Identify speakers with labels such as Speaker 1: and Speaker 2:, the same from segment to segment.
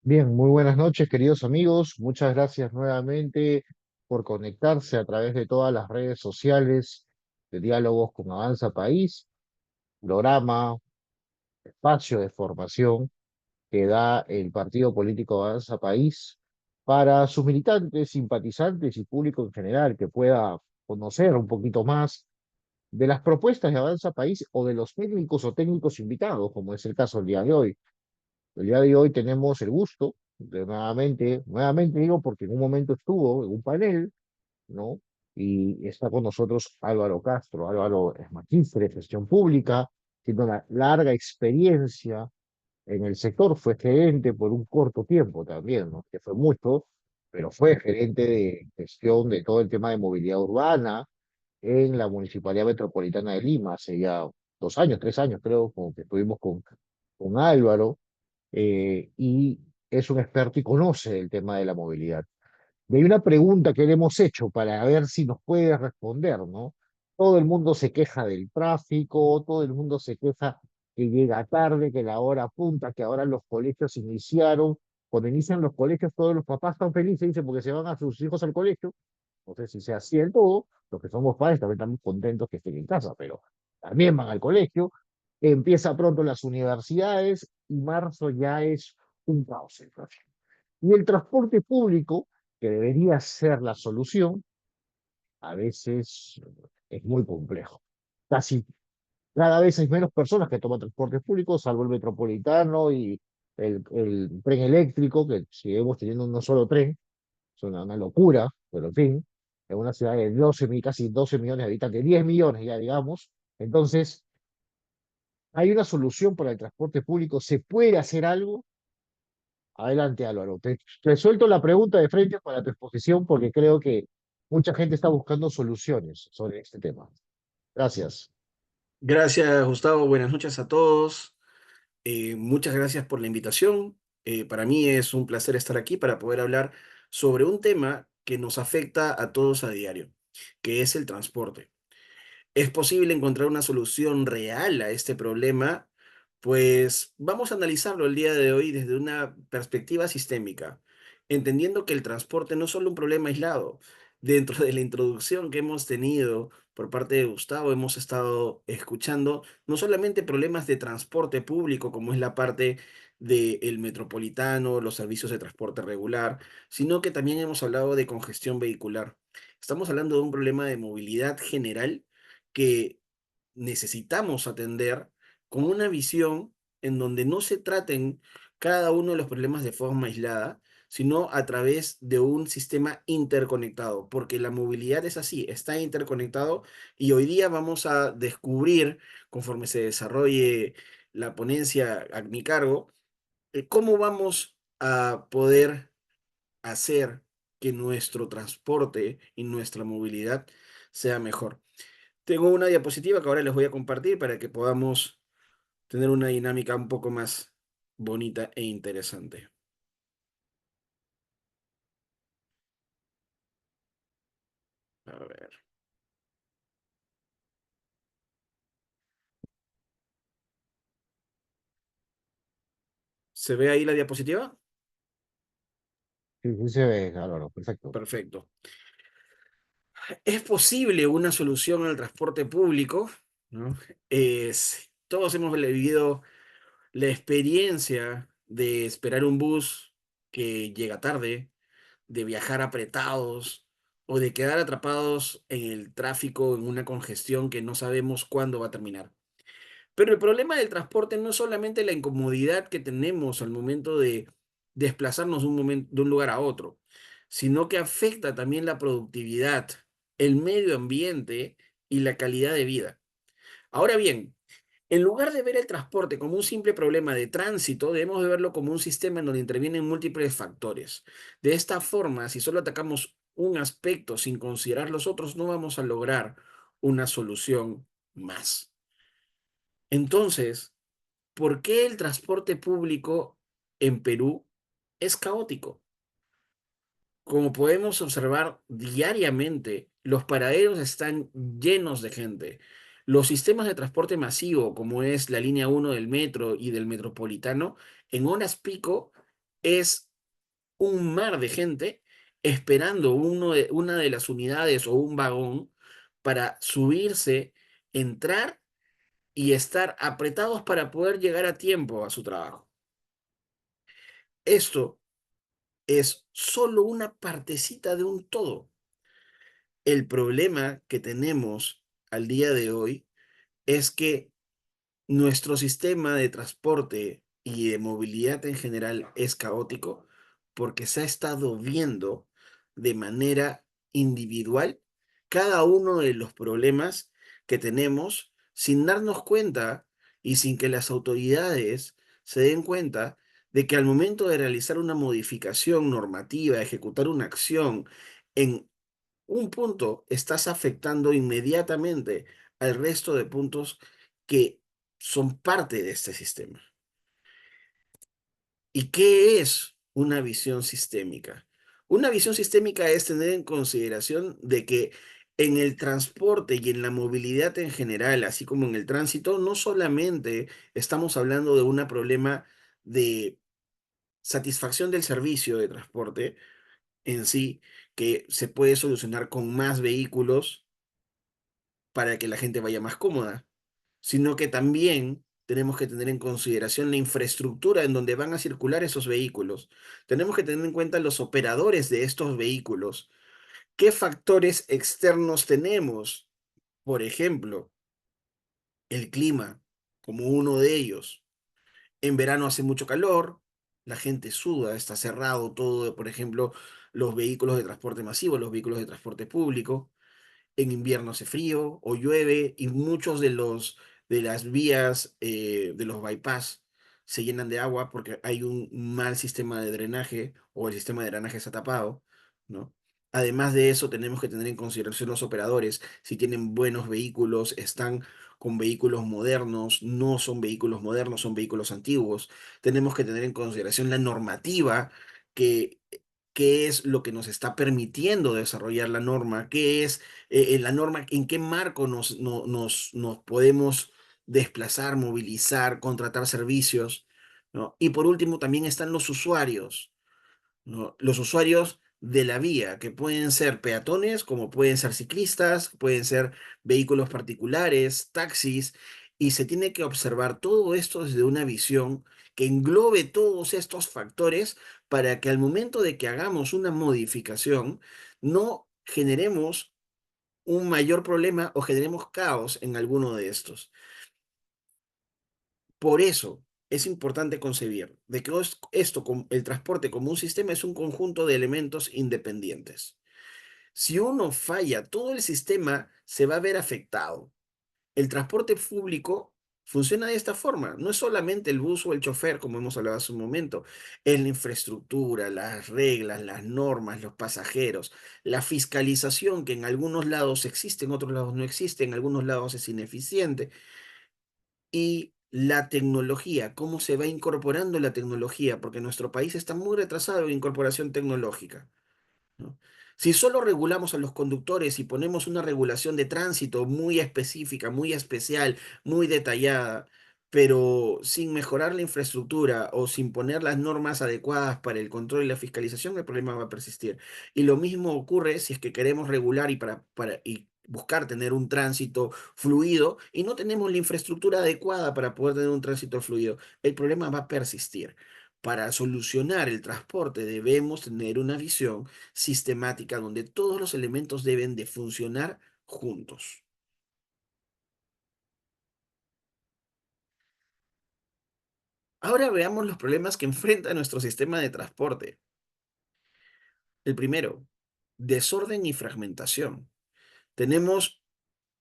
Speaker 1: Bien, muy buenas noches, queridos amigos. Muchas gracias nuevamente por conectarse a través de todas las redes sociales de Diálogos con Avanza País, programa, espacio de formación que da el partido político Avanza País para sus militantes, simpatizantes y público en general que pueda conocer un poquito más de las propuestas de Avanza País o de los técnicos o técnicos invitados, como es el caso del día de hoy. El día de hoy tenemos el gusto de nuevamente digo porque en un momento estuvo en un panel, ¿no? Y está con nosotros Álvaro Castro. Álvaro es magíster de gestión pública, tiene una larga experiencia en el sector, fue gerente por un corto tiempo también, ¿no? Que fue mucho, pero fue gerente de gestión de todo el tema de movilidad urbana en la Municipalidad Metropolitana de Lima, hace ya 2 años, 3 años creo, como que estuvimos con Álvaro y es un experto y conoce el tema de la movilidad. Y hay una pregunta que le hemos hecho para ver si nos puede responder, ¿no? Todo el mundo se queja del tráfico, todo el mundo se queja que llega tarde, que la hora punta, que ahora los colegios iniciaron. Cuando inician los colegios, todos los papás están felices, dicen, porque se van a sus hijos al colegio. No sé si sea así del todo, los que somos padres también estamos contentos que estén en casa, pero también van al colegio. Empieza pronto las universidades y marzo ya es un caos el tráfico. Y el transporte público, que debería ser la solución, a veces es muy complejo. Casi cada vez hay menos personas que toman transporte público, salvo el metropolitano y el tren eléctrico, que seguimos teniendo un solo tren, es una locura, pero en fin, en una ciudad de casi 12 millones de habitantes, 10 millones ya digamos. Entonces, hay una solución para el transporte público, se puede hacer algo. Adelante, Álvaro. Te suelto la pregunta de frente para tu exposición porque creo que mucha gente está buscando soluciones sobre este tema. Gracias.
Speaker 2: Gracias, Gustavo. Buenas noches a todos. Muchas gracias por la invitación. Para mí es un placer estar aquí para poder hablar sobre un tema que nos afecta a todos a diario, que es el transporte. ¿Es posible encontrar una solución real a este problema? Pues vamos a analizarlo el día de hoy desde una perspectiva sistémica, entendiendo que el transporte no es solo un problema aislado. Dentro de la introducción que hemos tenido por parte de Gustavo, hemos estado escuchando no solamente problemas de transporte público, como es la parte del metropolitano, los servicios de transporte regular, sino que también hemos hablado de congestión vehicular. Estamos hablando de un problema de movilidad general que necesitamos atender con una visión en donde no se traten cada uno de los problemas de forma aislada, sino a través de un sistema interconectado, porque la movilidad es así, está interconectado y hoy día vamos a descubrir, conforme se desarrolle la ponencia a mi cargo, cómo vamos a poder hacer que nuestro transporte y nuestra movilidad sea mejor. Tengo una diapositiva que ahora les voy a compartir para que podamos tener una dinámica un poco más bonita e interesante. A ver, ¿se ve ahí la diapositiva?
Speaker 1: Sí, sí se ve, Álvaro. Perfecto.
Speaker 2: Perfecto. ¿Es posible una solución al transporte público? ¿No? Todos hemos vivido la experiencia de esperar un bus que llega tarde, de viajar apretados o de quedar atrapados en el tráfico, en una congestión que no sabemos cuándo va a terminar. Pero el problema del transporte no es solamente la incomodidad que tenemos al momento de desplazarnos de un lugar a otro, sino que afecta también la productividad, el medio ambiente y la calidad de vida. Ahora bien, en lugar de ver el transporte como un simple problema de tránsito, debemos de verlo como un sistema en donde intervienen múltiples factores. De esta forma, si solo atacamos un aspecto sin considerar los otros, no vamos a lograr una solución más. Entonces, ¿por qué el transporte público en Perú es caótico? Como podemos observar diariamente, los paraderos están llenos de gente. Los sistemas de transporte masivo, como es la línea 1 del metro y del metropolitano, en horas pico es un mar de gente esperando una de las unidades o un vagón para subirse, entrar y estar apretados para poder llegar a tiempo a su trabajo. Esto es solo una partecita de un todo. El problema que tenemos al día de hoy es que nuestro sistema de transporte y de movilidad en general es caótico porque se ha estado viendo de manera individual cada uno de los problemas que tenemos sin darnos cuenta y sin que las autoridades se den cuenta de que al momento de realizar una modificación normativa, ejecutar una acción en un punto, estás afectando inmediatamente al resto de puntos que son parte de este sistema. ¿Y qué es una visión sistémica? Una visión sistémica es tener en consideración de que en el transporte y en la movilidad en general, así como en el tránsito, no solamente estamos hablando de un problema de satisfacción del servicio de transporte en sí, que se puede solucionar con más vehículos para que la gente vaya más cómoda, sino que también tenemos que tener en consideración la infraestructura en donde van a circular esos vehículos. Tenemos que tener en cuenta los operadores de estos vehículos. ¿Qué factores externos tenemos? Por ejemplo, el clima, como uno de ellos. En verano hace mucho calor, la gente suda, está cerrado todo, por ejemplo, los vehículos de transporte masivo, los vehículos de transporte público. En invierno hace frío o llueve y muchos de las vías de los bypass se llenan de agua porque hay un mal sistema de drenaje o el sistema de drenaje está tapado, ¿no? Además de eso, tenemos que tener en consideración los operadores, si tienen buenos vehículos, están con vehículos modernos, no son vehículos modernos, son vehículos antiguos. Tenemos que tener en consideración la normativa que qué es lo que nos está permitiendo desarrollar la norma, qué es en la norma, en qué marco nos podemos desplazar, movilizar, contratar servicios, ¿no? Y por último, también están los usuarios, ¿no? Los usuarios de la vía, que pueden ser peatones, como pueden ser ciclistas, pueden ser vehículos particulares, taxis, y se tiene que observar todo esto desde una visión que englobe todos estos factores para que al momento de que hagamos una modificación, no generemos un mayor problema o generemos caos en alguno de estos. Por eso es importante concebir de que esto, el transporte como un sistema, es un conjunto de elementos independientes. Si uno falla, todo el sistema se va a ver afectado. El transporte público funciona de esta forma. No es solamente el bus o el chofer, como hemos hablado hace un momento. Es la infraestructura, las reglas, las normas, los pasajeros, la fiscalización, que en algunos lados existe, en otros lados no existe, en algunos lados es ineficiente. Y la tecnología, cómo se va incorporando la tecnología, porque nuestro país está muy retrasado en incorporación tecnológica, ¿no? Si solo regulamos a los conductores y ponemos una regulación de tránsito muy específica, muy especial, muy detallada, pero sin mejorar la infraestructura o sin poner las normas adecuadas para el control y la fiscalización, el problema va a persistir. Y lo mismo ocurre si es que queremos regular y buscar tener un tránsito fluido y no tenemos la infraestructura adecuada para poder tener un tránsito fluido. El problema va a persistir. Para solucionar el transporte debemos tener una visión sistemática donde todos los elementos deben de funcionar juntos. Ahora veamos los problemas que enfrenta nuestro sistema de transporte. El primero, desorden y fragmentación. Tenemos,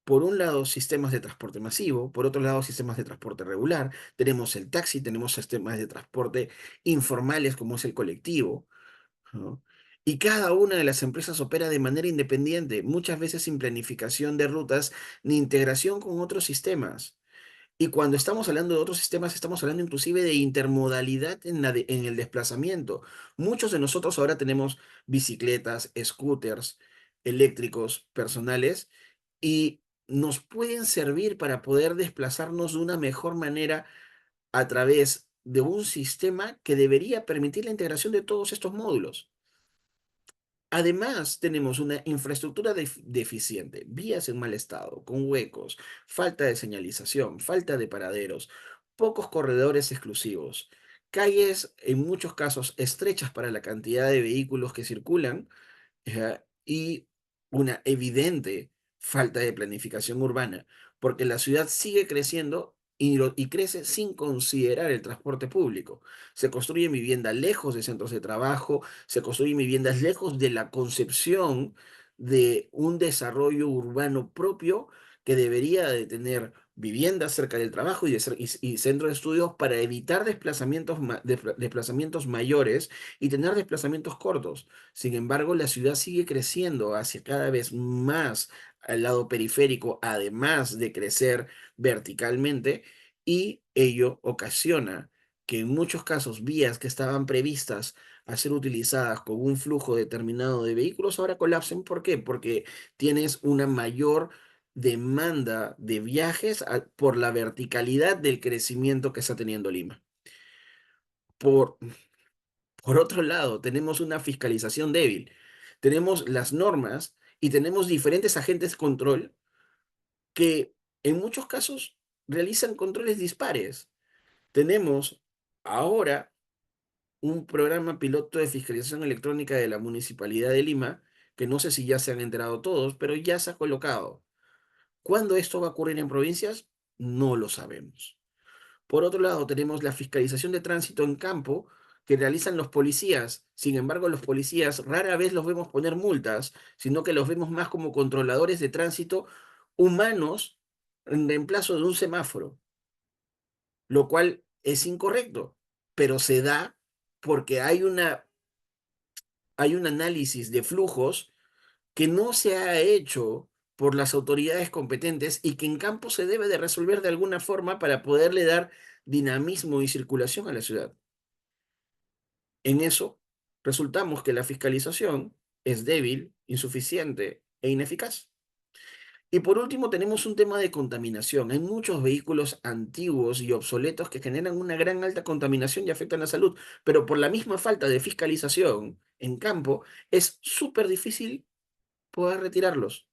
Speaker 2: por un lado, sistemas de transporte masivo, por otro lado, sistemas de transporte regular, tenemos el taxi, tenemos sistemas de transporte informales como es el colectivo, ¿no? Y cada una de las empresas opera de manera independiente, muchas veces sin planificación de rutas ni integración con otros sistemas. Y cuando estamos hablando de otros sistemas, estamos hablando inclusive de intermodalidad en el desplazamiento. Muchos de nosotros ahora tenemos bicicletas, scooters eléctricos personales y nos pueden servir para poder desplazarnos de una mejor manera a través de un sistema que debería permitir la integración de todos estos módulos. Además, tenemos una infraestructura deficiente, vías en mal estado, con huecos, falta de señalización, falta de paraderos, pocos corredores exclusivos, calles en muchos casos estrechas para la cantidad de vehículos que circulan, y una evidente falta de planificación urbana, porque la ciudad sigue creciendo y crece sin considerar el transporte público. Se construyen viviendas lejos de centros de trabajo, se construyen viviendas lejos de la concepción de un desarrollo urbano propio que debería de tener viviendas cerca del trabajo y centros de estudios para evitar desplazamientos mayores y tener desplazamientos cortos. Sin embargo, la ciudad sigue creciendo hacia cada vez más al lado periférico, además de crecer verticalmente, y ello ocasiona que en muchos casos vías que estaban previstas a ser utilizadas con un flujo determinado de vehículos ahora colapsen. ¿Por qué? Porque tienes una mayor demanda de viajes por la verticalidad del crecimiento que está teniendo Lima. Por, por otro lado, tenemos una fiscalización débil. Tenemos las normas y tenemos diferentes agentes de control que en muchos casos realizan controles dispares. Tenemos ahora un programa piloto de fiscalización electrónica de la Municipalidad de Lima, que no sé si ya se han enterado todos, pero ya se ha colocado. ¿Cuándo esto va a ocurrir en provincias? No lo sabemos. Por otro lado, tenemos la fiscalización de tránsito en campo que realizan los policías. Sin embargo, los policías rara vez los vemos poner multas, sino que los vemos más como controladores de tránsito humanos en reemplazo de un semáforo, lo cual es incorrecto, pero se da porque hay un análisis de flujos que no se ha hecho por las autoridades competentes y que en campo se debe de resolver de alguna forma para poderle dar dinamismo y circulación a la ciudad. En eso, resultamos que la fiscalización es débil, insuficiente e ineficaz. Y por último, tenemos un tema de contaminación. Hay muchos vehículos antiguos y obsoletos que generan una gran alta contaminación y afectan la salud, pero por la misma falta de fiscalización en campo, es súper difícil poder retirarlos.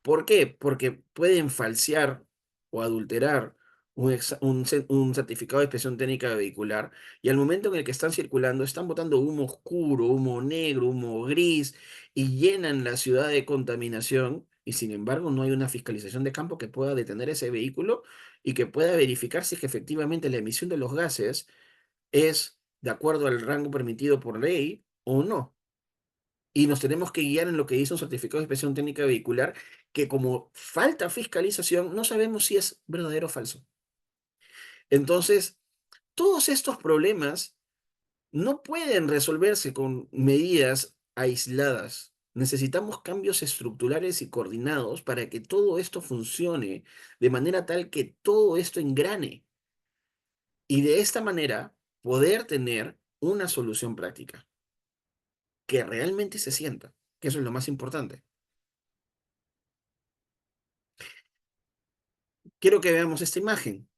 Speaker 2: ¿Por qué? Porque pueden falsear o adulterar un certificado de inspección técnica vehicular, y al momento en el que están circulando están botando humo oscuro, humo negro, humo gris y llenan la ciudad de contaminación, y sin embargo no hay una fiscalización de campo que pueda detener ese vehículo y que pueda verificar si es que efectivamente la emisión de los gases es de acuerdo al rango permitido por ley o no. Y nos tenemos que guiar en lo que dice un certificado de inspección técnica vehicular, que como falta fiscalización, no sabemos si es verdadero o falso. Entonces, todos estos problemas no pueden resolverse con medidas aisladas. Necesitamos cambios estructurales y coordinados para que todo esto funcione de manera tal que todo esto engrane y de esta manera poder tener una solución práctica que realmente se sienta, que eso es lo más importante. Quiero que veamos esta imagen.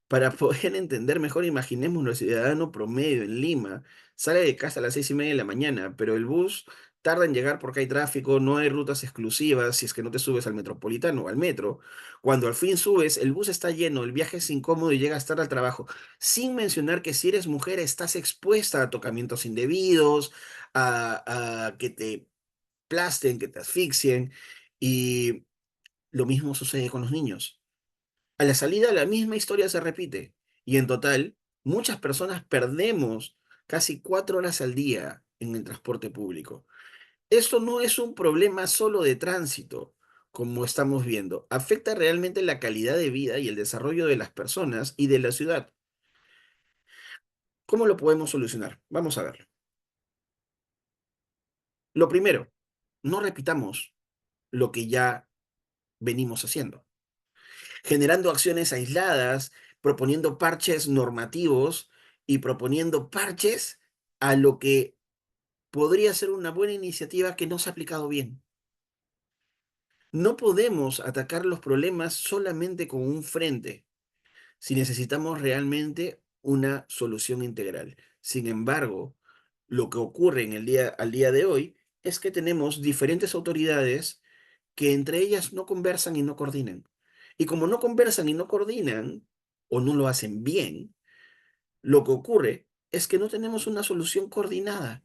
Speaker 2: Para poder entender mejor, imaginemos el ciudadano promedio en Lima. Sale de casa a las 6:30 de la mañana, pero el bus tarda en llegar porque hay tráfico, no hay rutas exclusivas si es que no te subes al metropolitano o al metro. Cuando al fin subes, el bus está lleno, el viaje es incómodo y llegas tarde al trabajo. Sin mencionar que si eres mujer estás expuesta a tocamientos indebidos, a que te aplasten, que te asfixien. Y lo mismo sucede con los niños. A la salida, la misma historia se repite y en total, muchas personas perdemos casi 4 horas al día en el transporte público. Esto no es un problema solo de tránsito, como estamos viendo. Afecta realmente la calidad de vida y el desarrollo de las personas y de la ciudad. ¿Cómo lo podemos solucionar? Vamos a verlo. Lo primero, no repitamos lo que ya venimos haciendo, generando acciones aisladas, proponiendo parches normativos y proponiendo parches a lo que podría ser una buena iniciativa que no se ha aplicado bien. No podemos atacar los problemas solamente con un frente, si necesitamos realmente una solución integral. Sin embargo, lo que ocurre al día de hoy es que tenemos diferentes autoridades que entre ellas no conversan y no coordinan. Y como no conversan y no coordinan, o no lo hacen bien, lo que ocurre es que no tenemos una solución coordinada.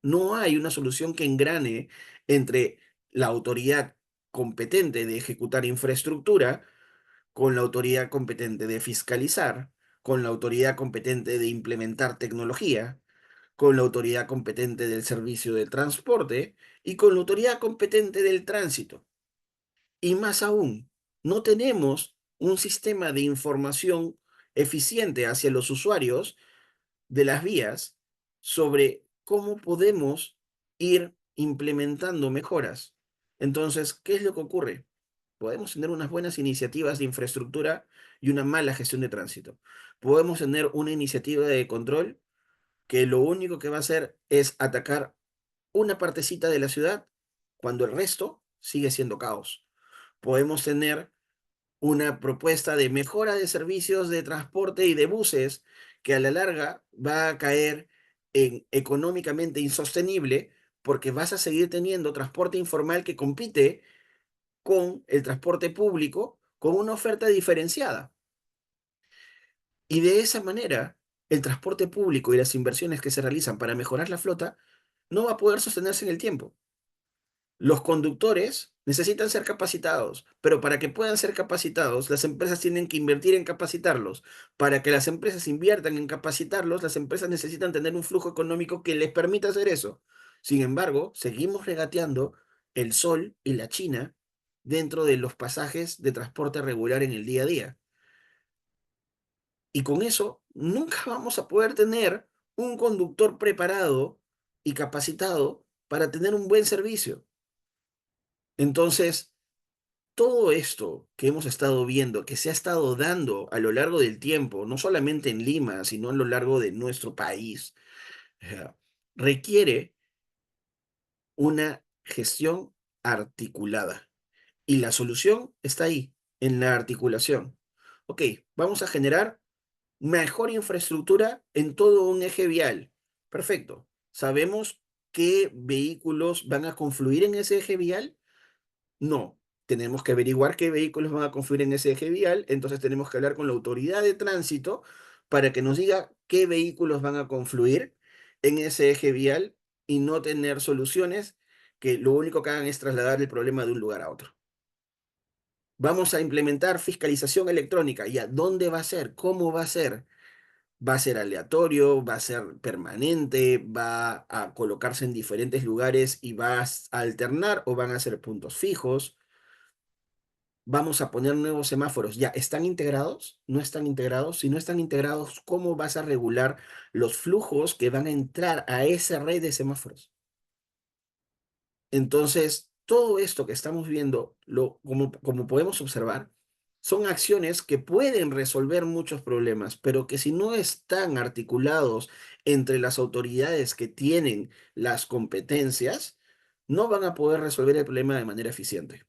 Speaker 2: No hay una solución que engrane entre la autoridad competente de ejecutar infraestructura con la autoridad competente de fiscalizar, con la autoridad competente de implementar tecnología, con la autoridad competente del servicio de transporte y con la autoridad competente del tránsito. Y más aún, no tenemos un sistema de información eficiente hacia los usuarios de las vías sobre cómo podemos ir implementando mejoras. Entonces, ¿qué es lo que ocurre? Podemos tener unas buenas iniciativas de infraestructura y una mala gestión de tránsito. Podemos tener una iniciativa de control que lo único que va a hacer es atacar una partecita de la ciudad cuando el resto sigue siendo caos. Podemos tener una propuesta de mejora de servicios de transporte y de buses que a la larga va a caer en económicamente insostenible porque vas a seguir teniendo transporte informal que compite con el transporte público con una oferta diferenciada. Y de esa manera, el transporte público y las inversiones que se realizan para mejorar la flota no va a poder sostenerse en el tiempo. Los conductores necesitan ser capacitados, pero para que puedan ser capacitados, las empresas tienen que invertir en capacitarlos. Para que las empresas inviertan en capacitarlos, las empresas necesitan tener un flujo económico que les permita hacer eso. Sin embargo, seguimos regateando el sol y la China dentro de los pasajes de transporte regular en el día a día. Y con eso, nunca vamos a poder tener un conductor preparado y capacitado para tener un buen servicio. Entonces, todo esto que hemos estado viendo, que se ha estado dando a lo largo del tiempo, no solamente en Lima, sino a lo largo de nuestro país, eh, requiere una gestión articulada. Y la solución está ahí, en la articulación. Ok, vamos a generar mejor infraestructura en todo un eje vial. Perfecto. ¿Sabemos qué vehículos van a confluir en ese eje vial? No, tenemos que averiguar qué vehículos van a confluir en ese eje vial, entonces tenemos que hablar con la autoridad de tránsito para que nos diga qué vehículos van a confluir en ese eje vial y no tener soluciones que lo único que hagan es trasladar el problema de un lugar a otro. Vamos a implementar fiscalización electrónica. ¿Ya dónde va a ser? ¿Cómo va a ser? ¿Va a ser aleatorio? ¿Va a ser permanente? ¿Va a colocarse en diferentes lugares y va a alternar o van a ser puntos fijos? Vamos a poner nuevos semáforos. ¿Ya están integrados? ¿No están integrados? Si no están integrados, ¿cómo vas a regular los flujos que van a entrar a esa red de semáforos? Entonces, todo esto que estamos viendo, como podemos observar, son acciones que pueden resolver muchos problemas, pero que si no están articulados entre las autoridades que tienen las competencias, no van a poder resolver el problema de manera eficiente.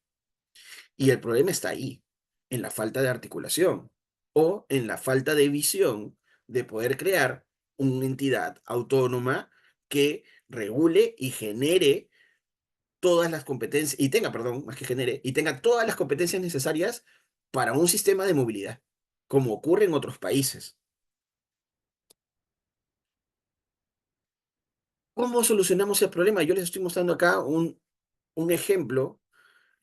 Speaker 2: Y el problema está ahí, en la falta de articulación o en la falta de visión de poder crear una entidad autónoma que regule y genere todas las competencias, y tenga, perdón, más que genere, y tenga todas las competencias necesarias para un sistema de movilidad, como ocurre en otros países. ¿Cómo solucionamos el problema? Yo les estoy mostrando acá un ejemplo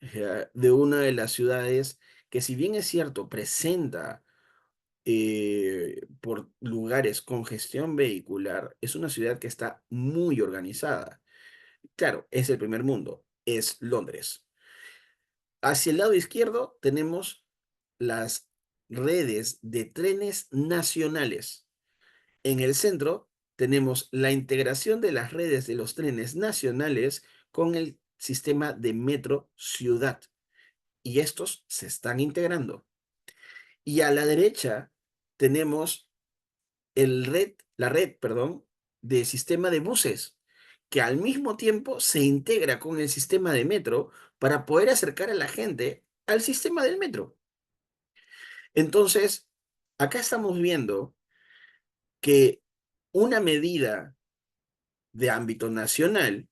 Speaker 2: de una de las ciudades que, si bien es cierto, presenta por lugares con gestión vehicular, es una ciudad que está muy organizada. Claro, es el primer mundo, es Londres. Hacia el lado izquierdo tenemos las redes de trenes nacionales. En el centro tenemos la integración de las redes de los trenes nacionales con el sistema de metro ciudad. Y estos se están integrando. Y a la derecha tenemos la red, perdón, de sistema de buses, que al mismo tiempo se integra con el sistema de metro para poder acercar a la gente al sistema del metro. Entonces, acá estamos viendo que una medida de ámbito nacional,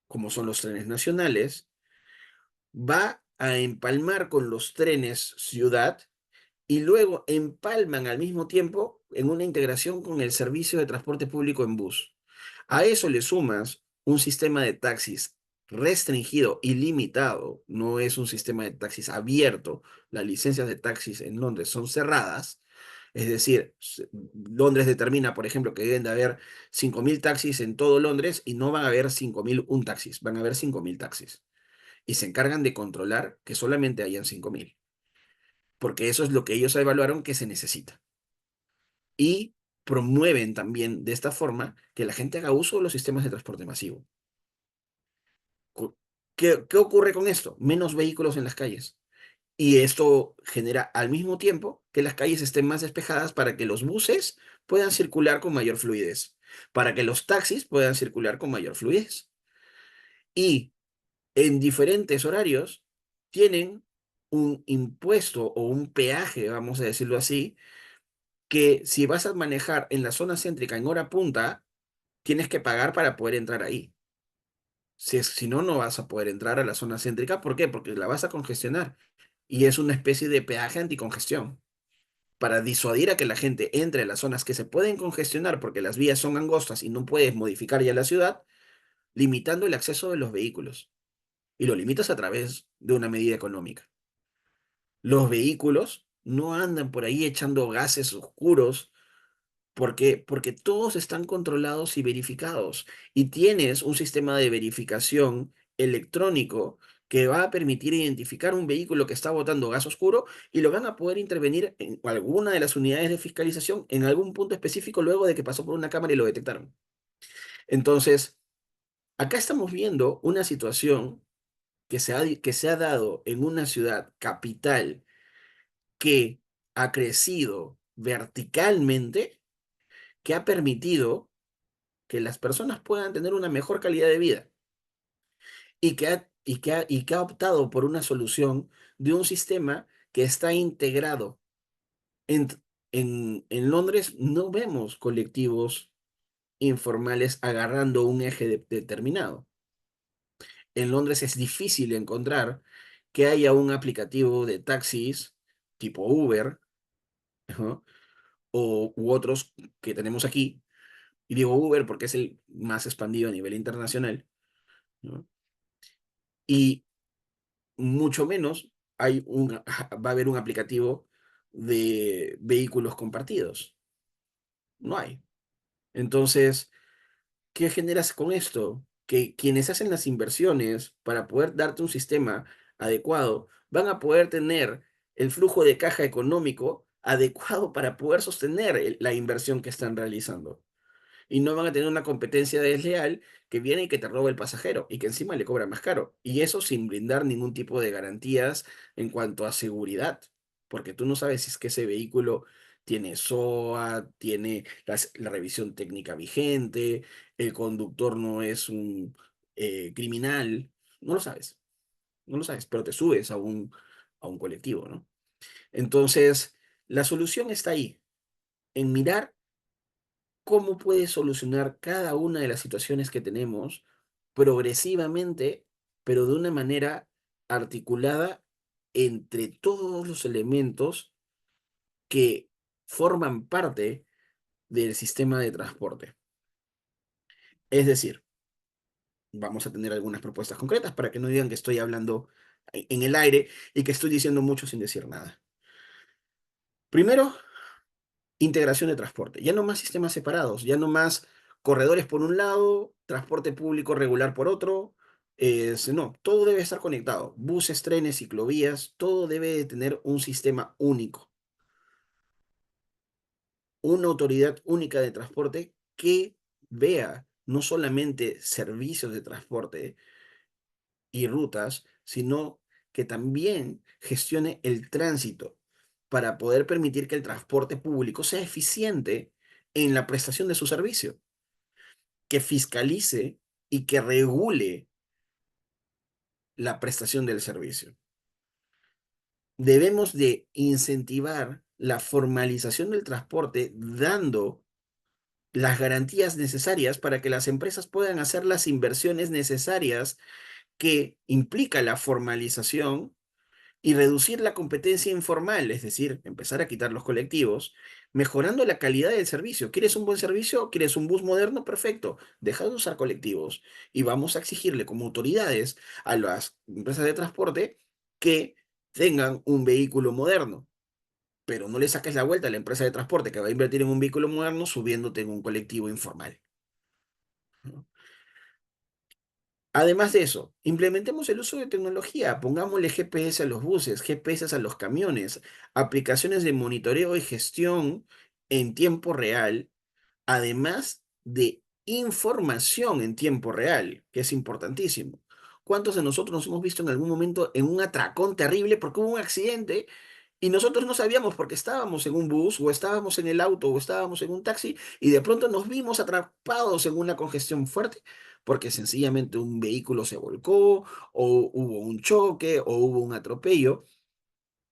Speaker 2: como son los trenes nacionales, va a empalmar con los trenes ciudad y luego empalman al mismo tiempo en una integración con el servicio de transporte público en bus. A eso le sumas un sistema de taxis restringido y limitado, no es un sistema de taxis abierto, las licencias de taxis en Londres son cerradas, es decir, Londres determina, por ejemplo, que deben de haber 5.000 taxis en todo Londres y no van a haber 5.001 taxis, van a haber 5.000 taxis. Y se encargan de controlar que solamente hayan 5.000, porque eso es lo que ellos evaluaron que se necesita. Y promueven también de esta forma que la gente haga uso de los sistemas de transporte masivo. ¿Qué ocurre con esto? Menos vehículos en las calles. Y esto genera al mismo tiempo que las calles estén más despejadas para que los buses puedan circular con mayor fluidez, para que los taxis puedan circular con mayor fluidez. Y en diferentes horarios tienen un impuesto o un peaje, vamos a decirlo así, que si vas a manejar en la zona céntrica en hora punta, tienes que pagar para poder entrar ahí. Si no, no vas a poder entrar a la zona céntrica. ¿Por qué? Porque la vas a congestionar. Y es una especie de peaje anticongestión para disuadir a que la gente entre a las zonas que se pueden congestionar porque las vías son angostas y no puedes modificar ya la ciudad, limitando el acceso de los vehículos. Y lo limitas a través de una medida económica. Los vehículos no andan por ahí echando gases oscuros. ¿Por qué? Porque todos están controlados y verificados. Y tienes un sistema de verificación electrónico que va a permitir identificar un vehículo que está botando gas oscuro y lo van a poder intervenir en alguna de las unidades de fiscalización en algún punto específico luego de que pasó por una cámara y lo detectaron. Entonces, acá estamos viendo una situación que se ha dado en una ciudad capital que ha crecido verticalmente, que ha permitido que las personas puedan tener una mejor calidad de vida y que ha optado por una solución de un sistema que está integrado. En, en Londres no vemos colectivos informales agarrando un eje determinado. En Londres es difícil encontrar que haya un aplicativo de taxis tipo Uber, ¿no? U otros que tenemos aquí. Y digo Uber porque es el más expandido a nivel internacional, ¿no? Y mucho menos va a haber un aplicativo de vehículos compartidos. No hay. Entonces, ¿qué generas con esto? Que quienes hacen las inversiones para poder darte un sistema adecuado van a poder tener el flujo de caja económico adecuado para poder sostener la inversión que están realizando y no van a tener una competencia desleal que viene y que te roba el pasajero y que encima le cobra más caro. Y eso sin brindar ningún tipo de garantías en cuanto a seguridad, porque tú no sabes si es que ese vehículo tiene SOA, tiene la revisión técnica vigente, el conductor no es un criminal, no lo sabes, no lo sabes, pero te subes a un colectivo, ¿no? Entonces, la solución está ahí, en mirar cómo puedes solucionar cada una de las situaciones que tenemos progresivamente, pero de una manera articulada entre todos los elementos que forman parte del sistema de transporte. Es decir, vamos a tener algunas propuestas concretas para que no digan que estoy hablando en el aire y que estoy diciendo mucho sin decir nada. Primero, integración de transporte. Ya no más sistemas separados, ya no más corredores por un lado, transporte público regular por otro. No, todo debe estar conectado. Buses, trenes, ciclovías, todo debe de tener un sistema único. Una autoridad única de transporte que vea no solamente servicios de transporte y rutas, sino que también gestione el tránsito para poder permitir que el transporte público sea eficiente en la prestación de su servicio, que fiscalice y que regule la prestación del servicio. Debemos de incentivar la formalización del transporte dando las garantías necesarias para que las empresas puedan hacer las inversiones necesarias que implica la formalización y reducir la competencia informal, es decir, empezar a quitar los colectivos, mejorando la calidad del servicio. ¿Quieres un buen servicio? ¿Quieres un bus moderno? Perfecto. Deja de usar colectivos y vamos a exigirle como autoridades a las empresas de transporte que tengan un vehículo moderno. Pero no le saques la vuelta a la empresa de transporte que va a invertir en un vehículo moderno subiéndote en un colectivo informal, ¿no? Además de eso, implementemos el uso de tecnología, pongámosle GPS a los buses, GPS a los camiones, aplicaciones de monitoreo y gestión en tiempo real, además de información en tiempo real, que es importantísimo. ¿Cuántos de nosotros nos hemos visto en algún momento en un atracón terrible porque hubo un accidente y nosotros no sabíamos porque estábamos en un bus o estábamos en el auto o estábamos en un taxi y de pronto nos vimos atrapados en una congestión fuerte porque sencillamente un vehículo se volcó o hubo un choque o hubo un atropello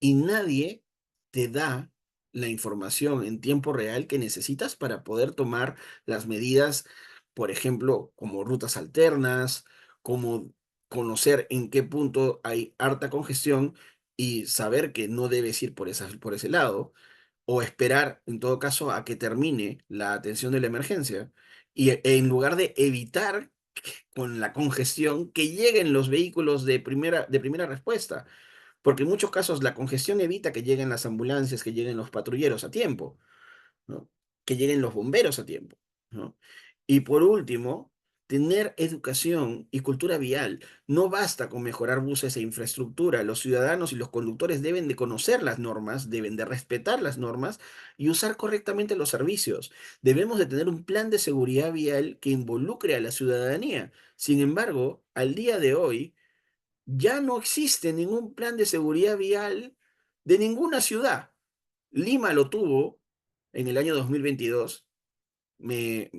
Speaker 2: y nadie te da la información en tiempo real que necesitas para poder tomar las medidas, por ejemplo, como rutas alternas, como conocer en qué punto hay harta congestión y saber que no debes ir por ese lado, o esperar, en todo caso, a que termine la atención de la emergencia. En lugar de evitar con la congestión que lleguen los vehículos de primera respuesta porque en muchos casos la congestión evita que lleguen las ambulancias, que lleguen los patrulleros a tiempo, ¿no? Que lleguen los bomberos a tiempo, ¿no? Y por último, tener educación y cultura vial. No basta con mejorar buses e infraestructura. Los ciudadanos y los conductores deben de conocer las normas, deben de respetar las normas y usar correctamente los servicios. Debemos de tener un plan de seguridad vial que involucre a la ciudadanía. Sin embargo, al día de hoy, ya no existe ningún plan de seguridad vial de ninguna ciudad. Lima lo tuvo en el año 2022. Me,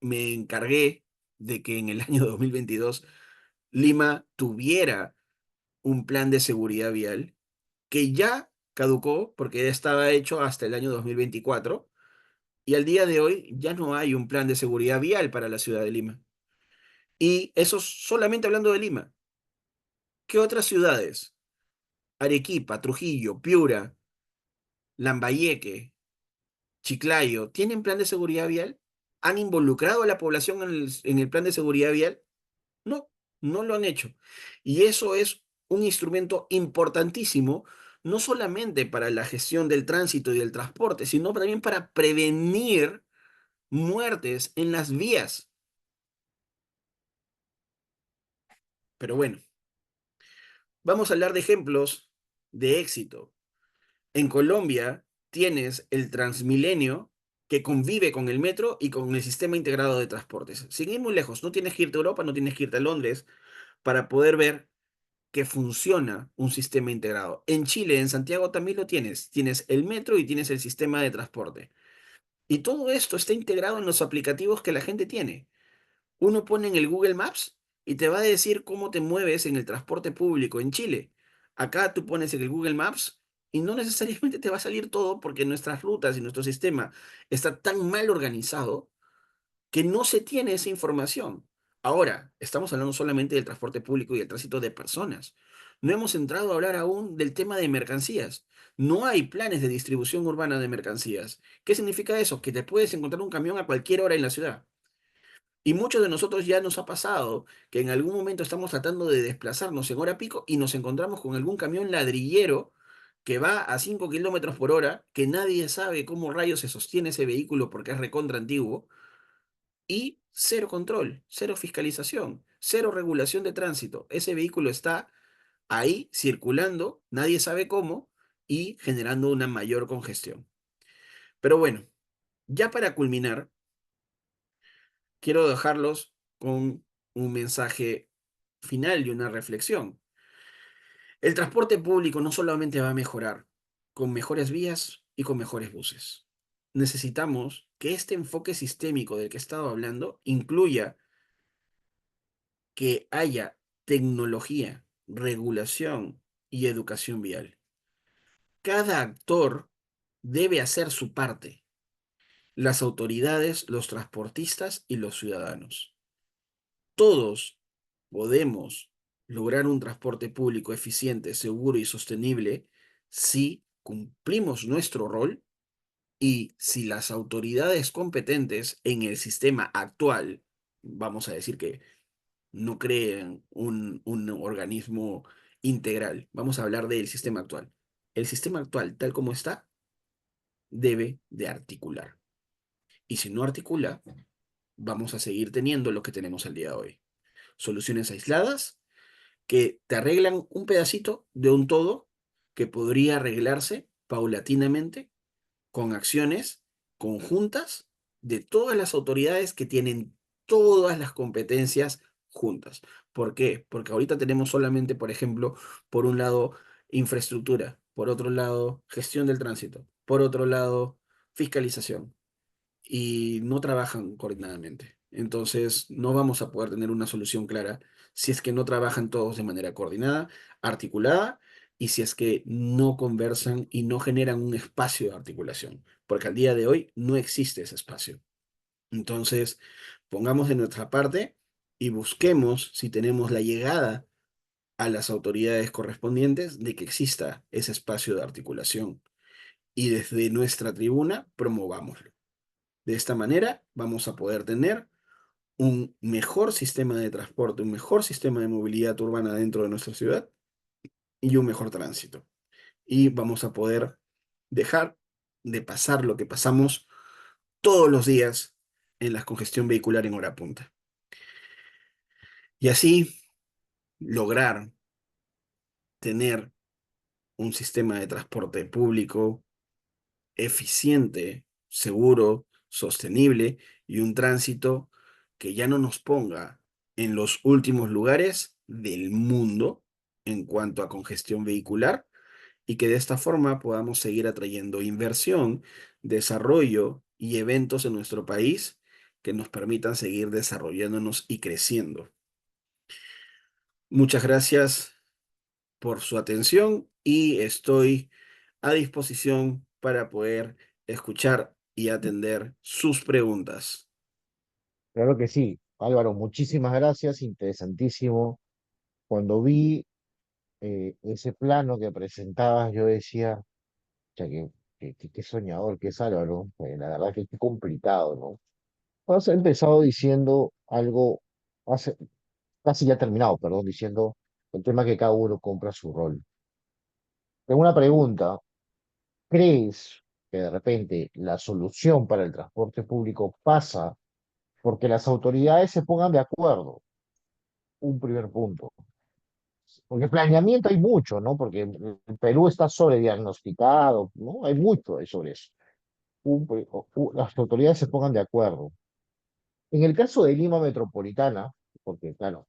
Speaker 2: me encargué de que en el año 2022 Lima tuviera un plan de seguridad vial que ya caducó porque ya estaba hecho hasta el año 2024 y al día de hoy ya no hay un plan de seguridad vial para la ciudad de Lima. Y eso solamente hablando de Lima. ¿Qué otras ciudades? Arequipa, Trujillo, Piura, Lambayeque, Chiclayo, ¿tienen plan de seguridad vial? ¿Han involucrado a la población en el plan de seguridad vial? No, no lo han hecho. Y eso es un instrumento importantísimo, no solamente para la gestión del tránsito y del transporte, sino también para prevenir muertes en las vías. Pero bueno, vamos a hablar de ejemplos de éxito. En Colombia tienes el Transmilenio que convive con el metro y con el sistema integrado de transportes. Sin ir muy lejos, no tienes que irte a Europa, no tienes que irte a Londres para poder ver que funciona un sistema integrado. En Chile, en Santiago también lo tienes. Tienes el metro y tienes el sistema de transporte. Y todo esto está integrado en los aplicativos que la gente tiene. Uno pone en el Google Maps y te va a decir cómo te mueves en el transporte público en Chile. Acá tú pones en el Google Maps y no necesariamente te va a salir todo porque nuestras rutas y nuestro sistema está tan mal organizado que no se tiene esa información. Ahora, estamos hablando solamente del transporte público y el tránsito de personas. No hemos entrado a hablar aún del tema de mercancías. No hay planes de distribución urbana de mercancías. ¿Qué significa eso? Que te puedes encontrar un camión a cualquier hora en la ciudad. Y muchos de nosotros ya nos ha pasado que en algún momento estamos tratando de desplazarnos en hora pico y nos encontramos con algún camión ladrillero que va a 5 kilómetros por hora, que nadie sabe cómo rayos se sostiene ese vehículo porque es recontra antiguo, y cero control, cero fiscalización, cero regulación de tránsito. Ese vehículo está ahí circulando, nadie sabe cómo, y generando una mayor congestión. Pero bueno, ya para culminar, quiero dejarlos con un mensaje final y una reflexión. El transporte público no solamente va a mejorar con mejores vías y con mejores buses. Necesitamos que este enfoque sistémico del que he estado hablando incluya que haya tecnología, regulación y educación vial. Cada actor debe hacer su parte. las autoridades, los transportistas y los ciudadanos. Todos podemos lograr un transporte público eficiente, seguro y sostenible si cumplimos nuestro rol y si las autoridades competentes en el sistema actual, vamos a decir que no creen un organismo integral, vamos a hablar del sistema actual. El sistema actual, tal como está, debe de articular. Y si no articula, vamos a seguir teniendo lo que tenemos el día de hoy. Soluciones aisladas que te arreglan un pedacito de un todo que podría arreglarse paulatinamente con acciones conjuntas de todas las autoridades que tienen todas las competencias juntas. ¿Por qué? Porque ahorita tenemos solamente, por ejemplo, por un lado, infraestructura, por otro lado, gestión del tránsito, por otro lado, fiscalización y no trabajan coordinadamente. Entonces, no vamos a poder tener una solución clara si es que no trabajan todos de manera coordinada, articulada, y si es que no conversan y no generan un espacio de articulación, porque al día de hoy no existe ese espacio. Entonces, pongamos de nuestra parte y busquemos si tenemos la llegada a las autoridades correspondientes de que exista ese espacio de articulación y desde nuestra tribuna promovámoslo. De esta manera vamos a poder tener un mejor sistema de transporte, un mejor sistema de movilidad urbana dentro de nuestra ciudad y un mejor tránsito. Y vamos a poder dejar de pasar lo que pasamos todos los días en la congestión vehicular en hora punta. Y así lograr tener un sistema de transporte público eficiente, seguro, sostenible y un tránsito que ya no nos ponga en los últimos lugares del mundo en cuanto a congestión vehicular y que de esta forma podamos seguir atrayendo inversión, desarrollo y eventos en nuestro país que nos permitan seguir desarrollándonos y creciendo. Muchas gracias por su atención y estoy a disposición para poder escuchar y atender sus preguntas.
Speaker 1: Claro que sí. Álvaro, muchísimas gracias, interesantísimo. Cuando vi ese plano que presentabas, yo decía, ya qué soñador que es Álvaro. La verdad que qué complicado, ¿no? Has empezado diciendo algo, hace, casi ya terminado, perdón, diciendo el tema que cada uno compra su rol. Tengo una pregunta. ¿Crees que de repente la solución para el transporte público pasa porque las autoridades se pongan de acuerdo? Un primer punto. Porque planeamiento hay mucho, ¿no? Porque el Perú está sobrediagnosticado, ¿no? Hay mucho sobre eso. Las autoridades se pongan de acuerdo. En el caso de Lima Metropolitana, porque claro,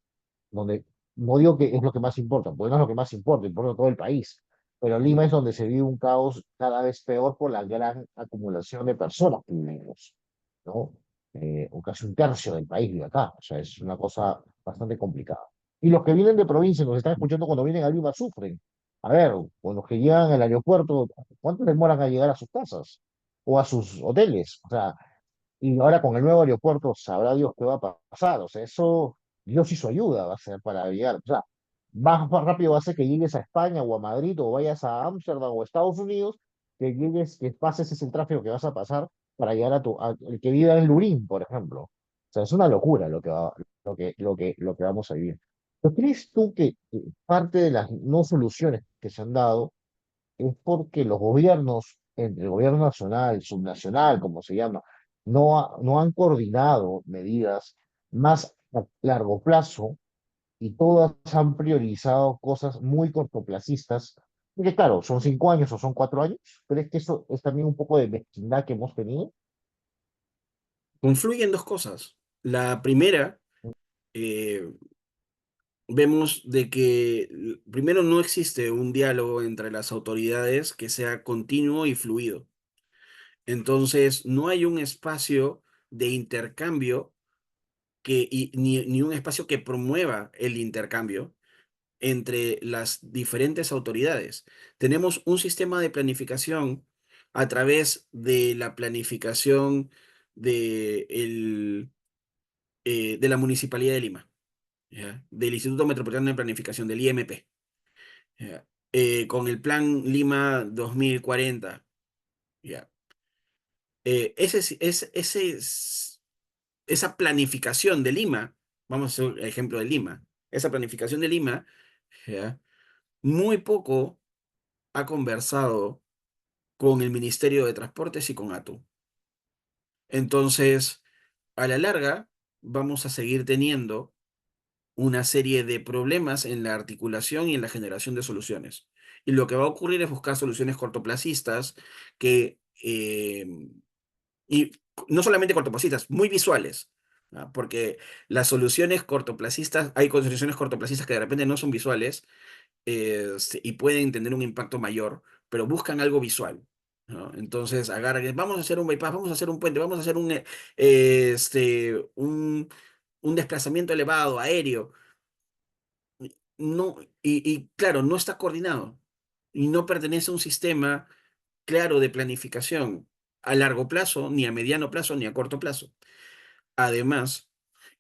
Speaker 1: donde no digo que es lo que más importa, porque no es lo que más importa, importa todo el país, pero Lima es donde se vive un caos cada vez peor por la gran acumulación de personas que vivimos, ¿no? O casi un tercio del país vive acá, o sea, es una cosa bastante complicada. Y los que vienen de provincia, nos están escuchando cuando vienen a Lima, sufren. A ver, con los que llegan al aeropuerto, ¿cuánto demoran a llegar a sus casas o a sus hoteles? O sea, y ahora con el nuevo aeropuerto, sabrá Dios qué va a pasar. O sea, eso, Dios y su ayuda va a ser para llegar. O sea, más rápido va a ser que llegues a España o a Madrid o vayas a Ámsterdam o a Estados Unidos, que llegues, que pases ese tráfico que vas a pasar para llegar el que vive en Lurín, por ejemplo. O sea, es una locura lo que vamos a vivir. ¿Pero crees tú que parte de las no soluciones que se han dado es porque los gobiernos, entre el gobierno nacional, subnacional, como se llama, no han coordinado medidas más a largo plazo y todas han priorizado cosas muy cortoplacistas? Porque claro, son 5 años o son 4 años. ¿Crees que eso es también un poco de mezquindad que hemos tenido?
Speaker 2: Confluyen dos cosas. La primera, eh, vemos de que primero no existe un diálogo entre las autoridades que sea continuo y fluido. Entonces, no hay un espacio de intercambio ni un espacio que promueva el intercambio entre las diferentes autoridades. Tenemos un sistema de planificación a través de la planificación de la Municipalidad de Lima, ¿ya? Del Instituto Metropolitano de Planificación, del IMP, ¿ya? Con el Plan Lima 2040, ¿ya? Esa planificación de Lima, vamos a hacer el ejemplo de Lima, esa planificación de Lima, ¿ya? Muy poco ha conversado con el Ministerio de Transportes y con ATU. Entonces, a la larga, vamos a seguir teniendo una serie de problemas en la articulación y en la generación de soluciones. Y lo que va a ocurrir es buscar soluciones cortoplacistas que, y no solamente cortoplacistas, muy visuales, ¿ah? Porque las soluciones cortoplacistas, hay soluciones cortoplacistas que de repente no son visuales, y pueden tener un impacto mayor, pero buscan algo visual, ¿no? Entonces agarran, vamos a hacer un bypass, vamos a hacer un puente, vamos a hacer un desplazamiento elevado, aéreo. No, y claro, no está coordinado y no pertenece a un sistema claro de planificación a largo plazo, ni a mediano plazo, ni a corto plazo. Además,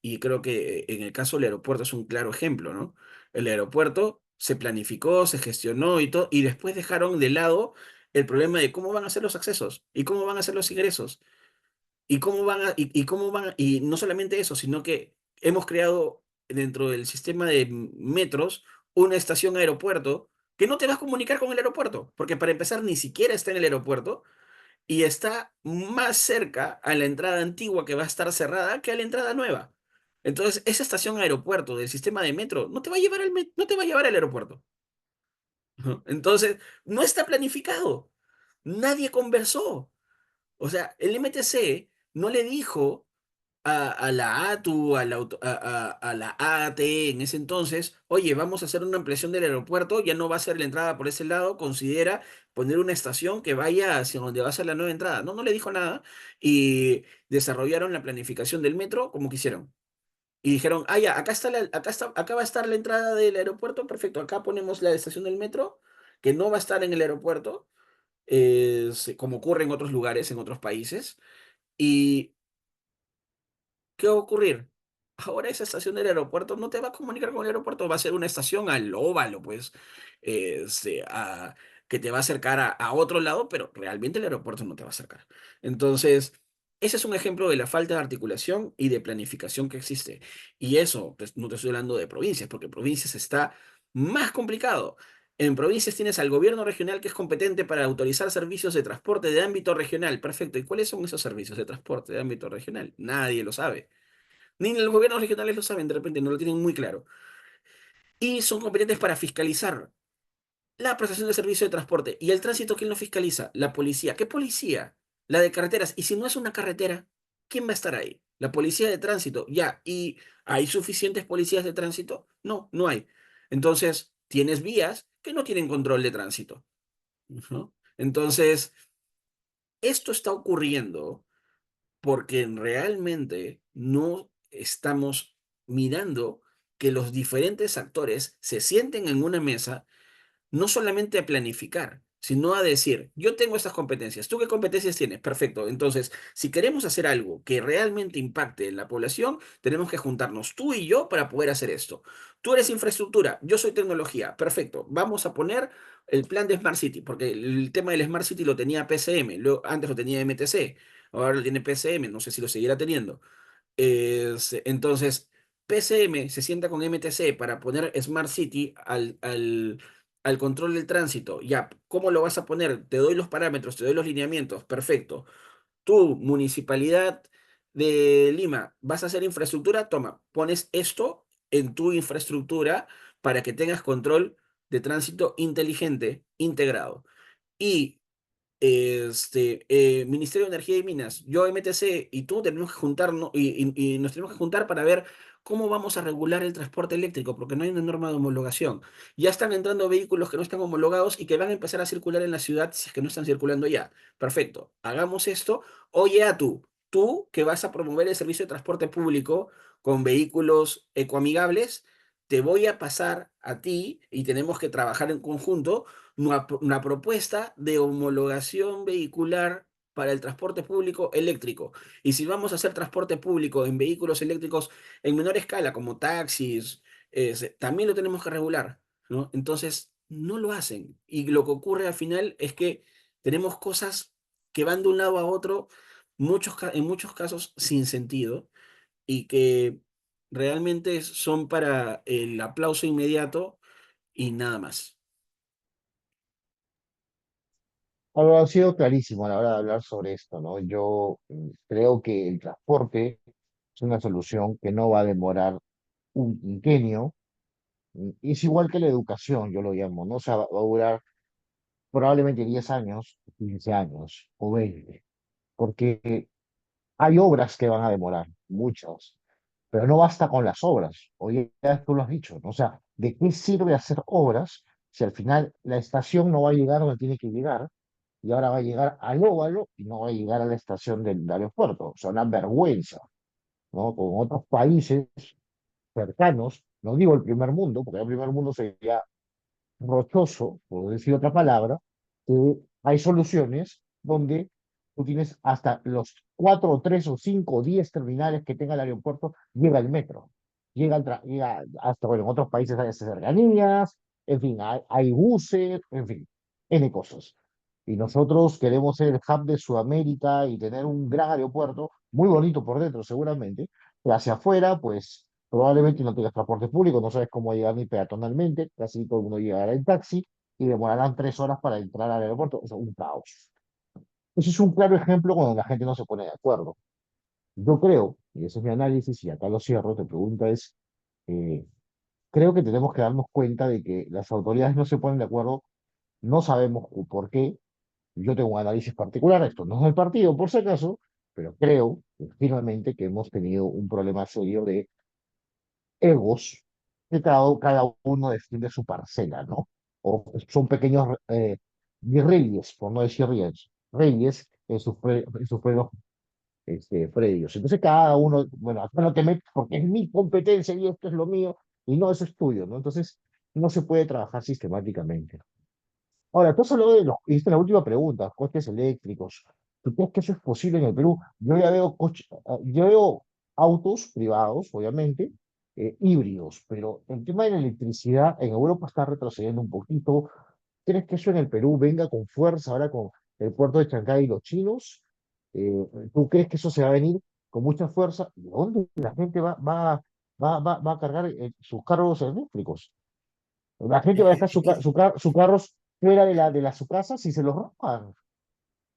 Speaker 2: y creo que en el caso del aeropuerto es un claro ejemplo, ¿no? El aeropuerto se planificó, se gestionó y todo, y después dejaron de lado el problema de cómo van a ser los accesos y cómo van a ser los ingresos y y no solamente eso, sino que hemos creado dentro del sistema de metros una estación aeropuerto que no te vas a comunicar con el aeropuerto, porque para empezar ni siquiera está en el aeropuerto y está más cerca a la entrada antigua que va a estar cerrada que a la entrada nueva. Entonces, esa estación aeropuerto del sistema de metro no te va a llevar no te va a llevar al aeropuerto. ¿No? Entonces, no está planificado. Nadie conversó. O sea, el MTC no le dijo a la ATU, a la AAT en ese entonces, oye, vamos a hacer una ampliación del aeropuerto, ya no va a ser la entrada por ese lado, considera poner una estación que vaya hacia donde va a ser la nueva entrada. No, no le dijo nada y desarrollaron la planificación del metro como quisieron. Y dijeron, ah, ya, acá va a estar la entrada del aeropuerto, perfecto, acá ponemos la estación del metro, que no va a estar en el aeropuerto, como ocurre en otros lugares, en otros países. Y ¿qué va a ocurrir? Ahora esa estación del aeropuerto no te va a comunicar con el aeropuerto, va a ser una estación al óvalo, pues, que te va a acercar a otro lado, pero realmente el aeropuerto no te va a acercar. Entonces, ese es un ejemplo de la falta de articulación y de planificación que existe. Y eso, pues, no te estoy hablando de provincias, porque provincias está más complicado. En provincias tienes al gobierno regional que es competente para autorizar servicios de transporte de ámbito regional. Perfecto. ¿Y cuáles son esos servicios de transporte de ámbito regional? Nadie lo sabe. Ni los gobiernos regionales lo saben, de repente no lo tienen muy claro. Y son competentes para fiscalizar la prestación de servicio de transporte. ¿Y el tránsito quién lo fiscaliza? La policía. ¿Qué policía? La de carreteras. Y si no es una carretera, ¿quién va a estar ahí? La policía de tránsito. Ya. ¿Y hay suficientes policías de tránsito? No, no hay. Entonces, tienes vías que no tienen control de tránsito, ¿no? Entonces, esto está ocurriendo porque realmente no estamos mirando que los diferentes actores se sienten en una mesa no solamente a planificar, sino a decir, yo tengo estas competencias, ¿tú qué competencias tienes? Perfecto. Entonces, si queremos hacer algo que realmente impacte en la población, tenemos que juntarnos tú y yo para poder hacer esto. Tú eres infraestructura, yo soy tecnología. Perfecto. Vamos a poner el plan de Smart City, porque el tema del Smart City lo tenía PCM, antes lo tenía MTC, ahora lo tiene PCM, no sé si lo seguirá teniendo. Entonces, PCM se sienta con MTC para poner Smart City al control del tránsito. Ya, ¿cómo lo vas a poner? Te doy los parámetros, te doy los lineamientos. Perfecto. Tu municipalidad de Lima, ¿vas a hacer infraestructura? Toma, pones esto en tu infraestructura para que tengas control de tránsito inteligente, integrado. Y Ministerio de Energía y Minas, yo MTC y tú tenemos que juntarnos y nos tenemos que juntar para ver cómo vamos a regular el transporte eléctrico, porque no hay una norma de homologación. Ya están entrando vehículos que no están homologados y que van a empezar a circular en la ciudad si es que no están circulando ya. Perfecto, hagamos esto. Oye, a tú que vas a promover el servicio de transporte público con vehículos ecoamigables, te voy a pasar a ti y tenemos que trabajar en conjunto una propuesta de homologación vehicular para el transporte público eléctrico. Y si vamos a hacer transporte público en vehículos eléctricos en menor escala, como taxis, también lo tenemos que regular, ¿no? Entonces, no lo hacen. Y lo que ocurre al final es que tenemos cosas que van de un lado a otro, en muchos casos sin sentido, y que realmente son para el aplauso inmediato y nada más.
Speaker 1: Ha sido clarísimo a la hora de hablar sobre esto, ¿no? Yo creo que el transporte es una solución que no va a demorar un quinquenio. Es igual que la educación, yo lo llamo, ¿no? O sea, va a durar probablemente 10 años, 15 años o 20, porque hay obras que van a demorar, muchas, pero no basta con las obras. Hoy ya tú lo has dicho, ¿no? O sea, ¿de qué sirve hacer obras si al final la estación no va a llegar donde tiene que llegar y ahora va a llegar al óvalo y no va a llegar a la estación del aeropuerto? O sea, una vergüenza, ¿no? Con otros países cercanos, no digo el primer mundo, porque el primer mundo sería rochoso, por decir otra palabra, que hay soluciones donde tú tienes hasta los 4 o 3 o 5 o 10 terminales que tenga el aeropuerto, llega el metro, llega hasta, bueno, en otros países hay cercanías, en fin, hay buses, en fin, N cosas. Y nosotros queremos ser el hub de Sudamérica y tener un gran aeropuerto, muy bonito por dentro seguramente, pero hacia afuera, pues probablemente no tengas transporte público, no sabes cómo llegar ni peatonalmente, casi todo el mundo llegará en taxi y demorarán 3 horas para entrar al aeropuerto. O sea, un caos. Ese es un claro ejemplo cuando la gente no se pone de acuerdo. Yo creo, y ese es mi análisis, y acá lo cierro, te pregunta es, eh, creo que tenemos que darnos cuenta de que las autoridades no se ponen de acuerdo, no sabemos por qué. Yo tengo un análisis particular, esto no es del partido, por si acaso, pero creo firmemente que hemos tenido un problema serio de egos, que cada uno defiende su parcela, ¿no? O son pequeños virreyes, por no decir reyes en sus propios predios. Entonces cada uno, bueno, acá no te metes porque es mi competencia y esto es lo mío, y no, eso es tuyo, ¿no? Entonces no se puede trabajar sistemáticamente. Ahora, tú has hablado de los, y esta es la última pregunta, coches eléctricos. ¿Tú crees que eso es posible en el Perú? Yo ya veo yo veo autos privados, obviamente, híbridos, pero el tema de la electricidad en Europa está retrocediendo un poquito. ¿Crees que eso en el Perú venga con fuerza ahora con el puerto de Chancay y los chinos? Eh, ¿Tú crees que eso se va a venir con mucha fuerza? ¿Y dónde la gente va a cargar sus carros eléctricos? La gente va a dejar sus carros fuera de su casa si se los roban.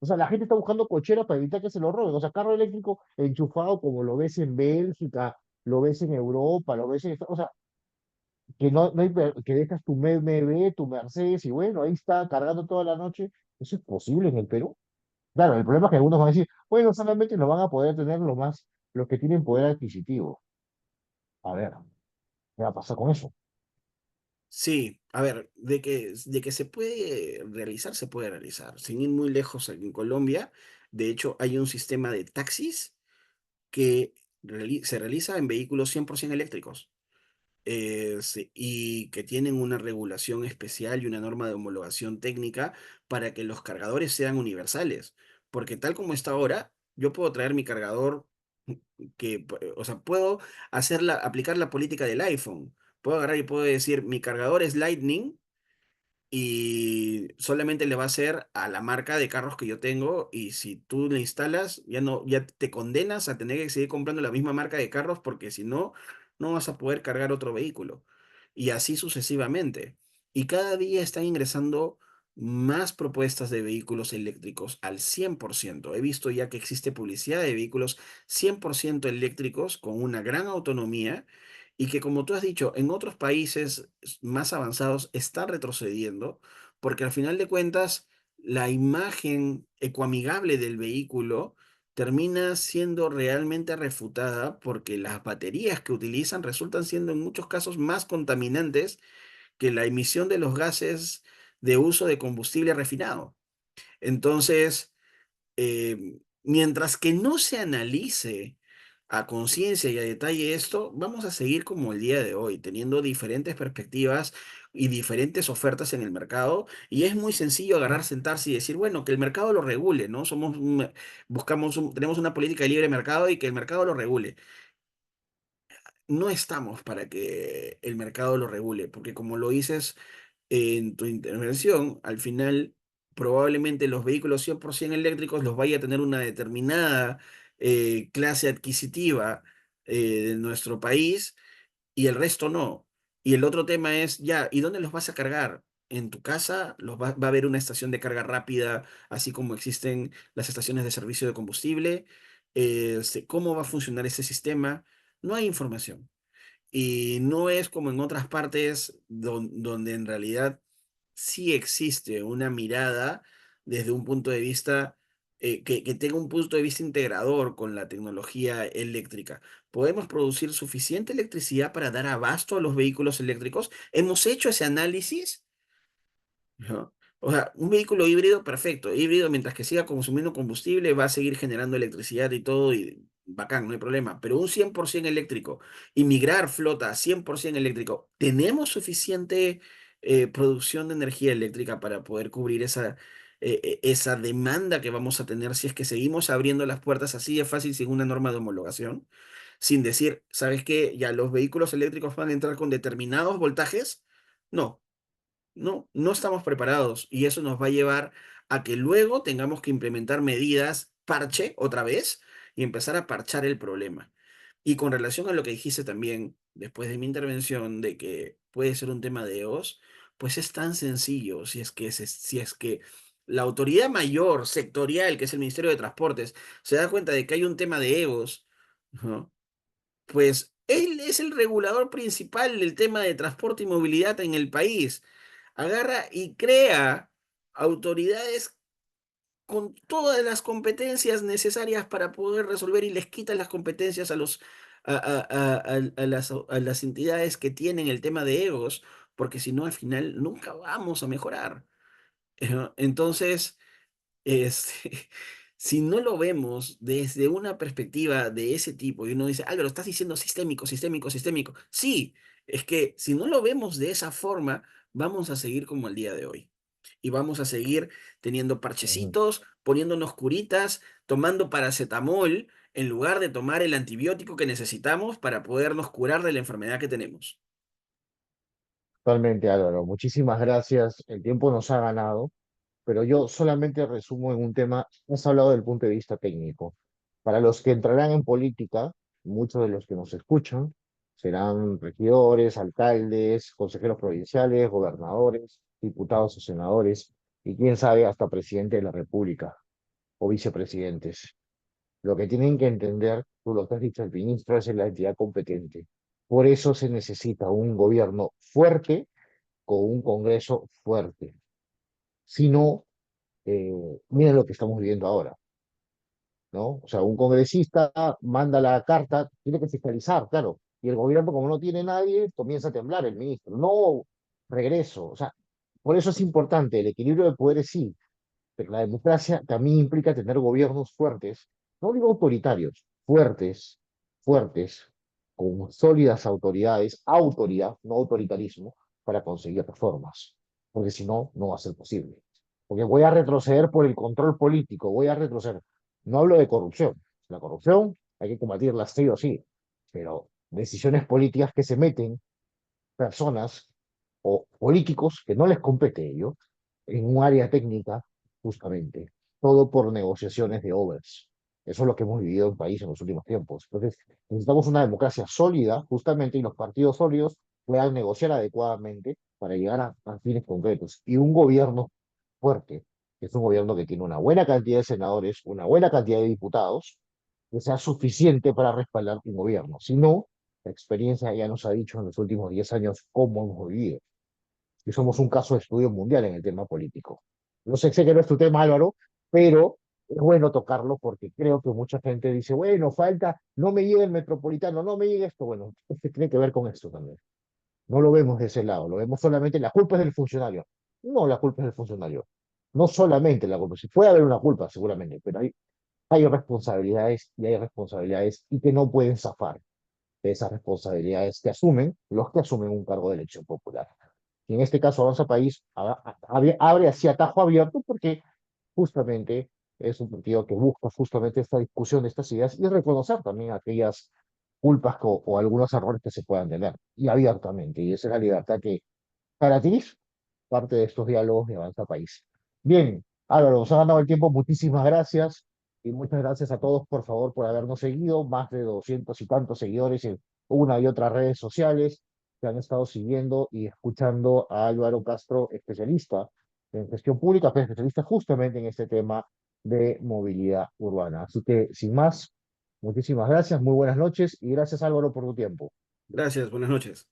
Speaker 1: O sea, la gente está buscando cocheras para evitar que se los roben. O sea, carro eléctrico enchufado como lo ves en Bélgica, lo ves en Europa, lo ves en... O sea, que no hay, que dejas tu BMW, tu Mercedes y bueno, ahí está cargando toda la noche. ¿Eso es posible en el Perú? Claro, el problema es que algunos van a decir, bueno, solamente lo van a poder tener los que tienen poder adquisitivo. A ver, ¿qué va a pasar con eso?
Speaker 2: Sí, a ver, de que se puede realizar. Sin ir muy lejos en Colombia, de hecho, hay un sistema de taxis que se realiza en vehículos 100% eléctricos. Y que tienen una regulación especial y una norma de homologación técnica para que los cargadores sean universales. Porque tal como está ahora, yo puedo traer mi cargador o sea, puedo aplicar la política del iPhone. Puedo agarrar y puedo decir, mi cargador es Lightning y solamente le va a hacer a la marca de carros que yo tengo y si tú le instalas ya no ya te condenas a tener que seguir comprando la misma marca de carros porque si no no vas a poder cargar otro vehículo y así sucesivamente. Y cada día están ingresando más propuestas de vehículos eléctricos al 100%. He visto ya que existe publicidad de vehículos 100% eléctricos con una gran autonomía y que como tú has dicho, en otros países más avanzados está retrocediendo, porque al final de cuentas la imagen ecoamigable del vehículo termina siendo realmente refutada porque las baterías que utilizan resultan siendo en muchos casos más contaminantes que la emisión de los gases de uso de combustible refinado. Entonces, mientras que no se analice a conciencia y a detalle esto, vamos a seguir como el día de hoy, teniendo diferentes perspectivas y diferentes ofertas en el mercado. Y es muy sencillo agarrar, sentarse y decir, bueno, que el mercado lo regule, ¿no? Tenemos una política de libre mercado y que el mercado lo regule. No estamos para que el mercado lo regule, porque como lo dices en tu intervención, al final probablemente los vehículos 100% eléctricos los vaya a tener una determinada clase adquisitiva de nuestro país y el resto no. Y el otro tema es, ya, ¿y dónde los vas a cargar? En tu casa va a haber una estación de carga rápida, así como existen las estaciones de servicio de combustible. ¿Cómo va a funcionar ese sistema? No hay información. Y no es como en otras partes donde en realidad sí existe una mirada desde un punto de vista que tenga un punto de vista integrador con la tecnología eléctrica. ¿Podemos producir suficiente electricidad para dar abasto a los vehículos eléctricos? ¿Hemos hecho ese análisis? ¿No? O sea, un vehículo híbrido, perfecto. Híbrido, mientras que siga consumiendo combustible, va a seguir generando electricidad y todo, y bacán, no hay problema. Pero un 100% eléctrico y migrar flota a 100% eléctrico, ¿tenemos suficiente producción de energía eléctrica para poder cubrir esa demanda que vamos a tener si es que seguimos abriendo las puertas así de fácil sin una norma de homologación? Sin decir, ¿sabes qué? Ya los vehículos eléctricos van a entrar con determinados voltajes. No. No, no estamos preparados y eso nos va a llevar a que luego tengamos que implementar medidas parche otra vez y empezar a parchar el problema. Y con relación a lo que dijiste también después de mi intervención de que puede ser un tema de egos, pues es tan sencillo si es que la autoridad mayor sectorial, que es el Ministerio de Transportes, se da cuenta de que hay un tema de egos, ¿no? Pues él es el regulador principal del tema de transporte y movilidad en el país. Agarra y crea autoridades con todas las competencias necesarias para poder resolver y les quita las competencias a las entidades que tienen el tema de egos, porque si no, al final nunca vamos a mejorar. Entonces, este, si no lo vemos desde una perspectiva de ese tipo, y uno dice, Álvaro, estás diciendo sistémico, sistémico, sistémico. Sí, es que si no lo vemos de esa forma, vamos a seguir como el día de hoy. Y vamos a seguir teniendo
Speaker 1: Ujú.
Speaker 2: parchecitos, poniéndonos curitas, tomando paracetamol, en lugar de tomar el antibiótico que necesitamos para podernos curar de la enfermedad que tenemos.
Speaker 1: Totalmente, Álvaro. Muchísimas gracias. El tiempo nos ha ganado, pero yo solamente resumo en un tema. Has hablado del punto de vista técnico. Para los que entrarán en política, muchos de los que nos escuchan serán regidores, alcaldes, consejeros provinciales, gobernadores, diputados o senadores, y quién sabe, hasta presidente de la República o vicepresidentes. Lo que tienen que entender, tú lo que has dicho, el ministro es la entidad competente. Por eso se necesita un gobierno fuerte con un Congreso fuerte. Si no, miren lo que estamos viviendo ahora, ¿no? O sea, un congresista manda la carta, tiene que fiscalizar, claro, y el gobierno, como no tiene nadie, comienza a temblar el ministro. No, regreso. O sea, por eso es importante el equilibrio de poderes, sí, pero la democracia también implica tener gobiernos fuertes, no digo autoritarios, fuertes, fuertes, con sólidas autoridades, autoridad, no autoritarismo, para conseguir reformas, porque si no, no va a ser posible. Porque voy a retroceder por el control político, voy a retroceder. No hablo de corrupción. La corrupción hay que combatirla sí o sí, pero decisiones políticas que se meten personas o políticos que no les compete ello en un área técnica, justamente. Todo por negociaciones de overs. Eso es lo que hemos vivido en el país en los últimos tiempos. Entonces, necesitamos una democracia sólida, justamente, y los partidos sólidos puedan negociar adecuadamente para llegar a fines concretos. Y un gobierno fuerte, que es un gobierno que tiene una buena cantidad de senadores, una buena cantidad de diputados, que sea suficiente para respaldar un gobierno. Si no, la experiencia ya nos ha dicho en los últimos 10 años cómo hemos vivido. Y somos un caso de estudio mundial en el tema político. No sé que no es tu tema, Álvaro, pero es bueno tocarlo porque creo que mucha gente dice, bueno, falta, no me llega el metropolitano, no me llega esto. Bueno, esto tiene que ver con esto también. No lo vemos de ese lado, lo vemos solamente, la culpa es del funcionario. No, la culpa es del funcionario. No solamente la culpa, si puede haber una culpa, seguramente, pero hay hay responsabilidades y hay responsabilidades y que no pueden zafar de esas responsabilidades que asumen los que asumen un cargo de elección popular. Y en este caso Avanza País abre así atajo abierto porque justamente es un partido que busca justamente esta discusión de estas ideas y reconocer también aquellas culpas o algunos errores que se puedan tener, y abiertamente. Y esa es la libertad que caracteriza parte de estos diálogos de Avanza País. Bien, Álvaro, nos ha ganado el tiempo, muchísimas gracias y muchas gracias a todos, por favor, por habernos seguido, más de 200 y tantos seguidores en una y otras redes sociales que han estado siguiendo y escuchando a Álvaro Castro, especialista en gestión pública, pero especialista justamente en este tema de movilidad urbana. Así que, sin más, muchísimas gracias, muy buenas noches y gracias Álvaro por tu tiempo.
Speaker 2: Gracias, buenas noches.